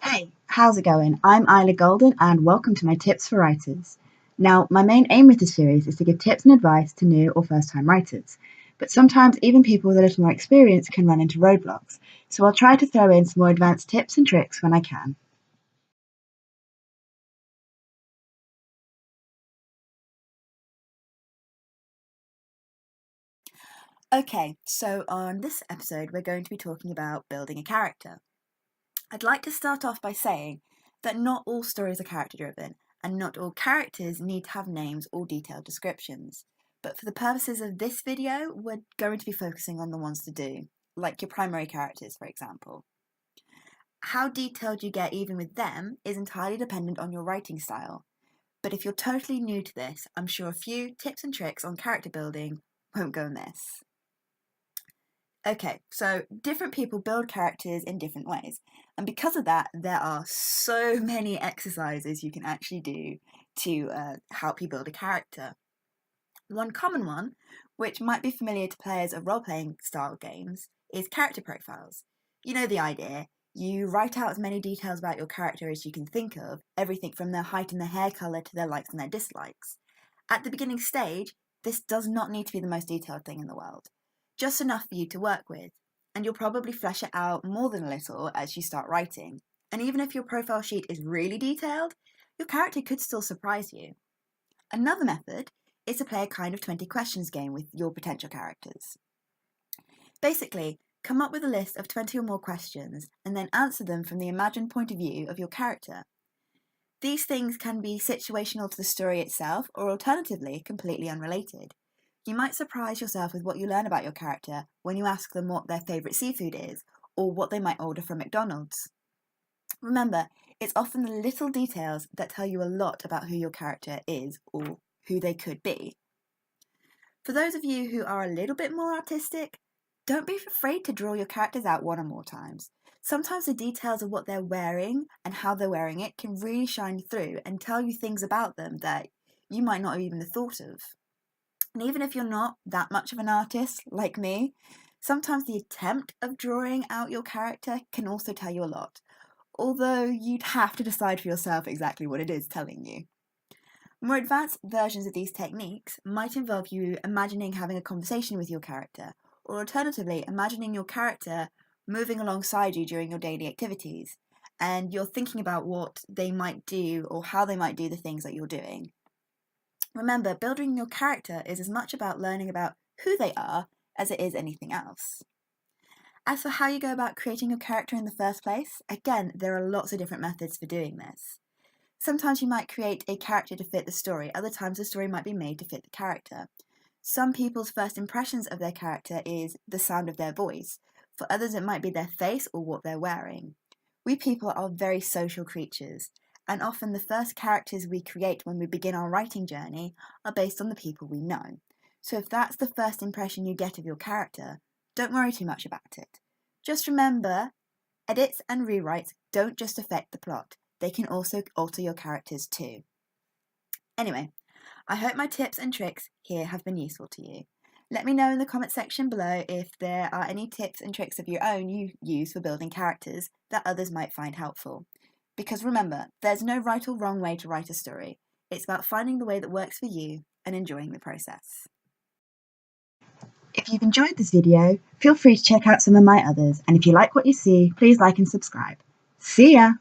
Hey, how's it going? I'm IlaGolden and welcome to my tips for writers. Now, my main aim with this series is to give tips and advice to new or first time writers, but sometimes even people with a little more experience can run into roadblocks, so I'll try to throw in some more advanced tips and tricks when I can. Okay, so on this episode, we're going to be talking about building a character. I'd like to start off by saying that not all stories are character driven, and not all characters need to have names or detailed descriptions. But for the purposes of this video, we're going to be focusing on the ones to do, like your primary characters, for example. How detailed you get even with them is entirely dependent on your writing style. But if you're totally new to this, I'm sure a few tips and tricks on character building won't go amiss. Okay, so different people build characters in different ways. And because of that, there are so many exercises you can actually do to help you build a character. One common one, which might be familiar to players of role playing style games, is character profiles. You know the idea. You write out as many details about your character as you can think of, everything from their height and their hair colour to their likes and their dislikes. At the beginning stage, this does not need to be the most detailed thing in the world, just enough for you to work with, and you'll probably flesh it out more than a little as you start writing. And even if your profile sheet is really detailed, your character could still surprise you. Another method is to play a kind of 20 questions game with your potential characters. Basically, come up with a list of 20 or more questions and then answer them from the imagined point of view of your character. These things can be situational to the story itself or alternatively completely unrelated. You might surprise yourself with what you learn about your character when you ask them what their favourite seafood is or what they might order from McDonald's. Remember, it's often the little details that tell you a lot about who your character is or who they could be. For those of you who are a little bit more artistic, don't be afraid to draw your characters out one or more times. Sometimes the details of what they're wearing and how they're wearing it can really shine through and tell you things about them that you might not have even thought of. And even if you're not that much of an artist like me, sometimes the attempt of drawing out your character can also tell you a lot, although you'd have to decide for yourself exactly what it is telling you. More advanced versions of these techniques might involve you imagining having a conversation with your character, or alternatively, imagining your character moving alongside you during your daily activities, and you're thinking about what they might do or how they might do the things that you're doing. Remember, building your character is as much about learning about who they are as it is anything else. As for how you go about creating your character in the first place, again, there are lots of different methods for doing this. Sometimes you might create a character to fit the story, other times the story might be made to fit the character. Some people's first impressions of their character is the sound of their voice. For others, it might be their face or what they're wearing. We people are very social creatures, and often the first characters we create when we begin our writing journey are based on the people we know. So if that's the first impression you get of your character, don't worry too much about it. Just remember, edits and rewrites don't just affect the plot, they can also alter your characters too. Anyway, I hope my tips and tricks here have been useful to you. Let me know in the comment section below if there are any tips and tricks of your own you use for building characters that others might find helpful. Because remember, there's no right or wrong way to write a story. It's about finding the way that works for you and enjoying the process. If you've enjoyed this video, feel free to check out some of my others, and if you like what you see, please like and subscribe. See ya!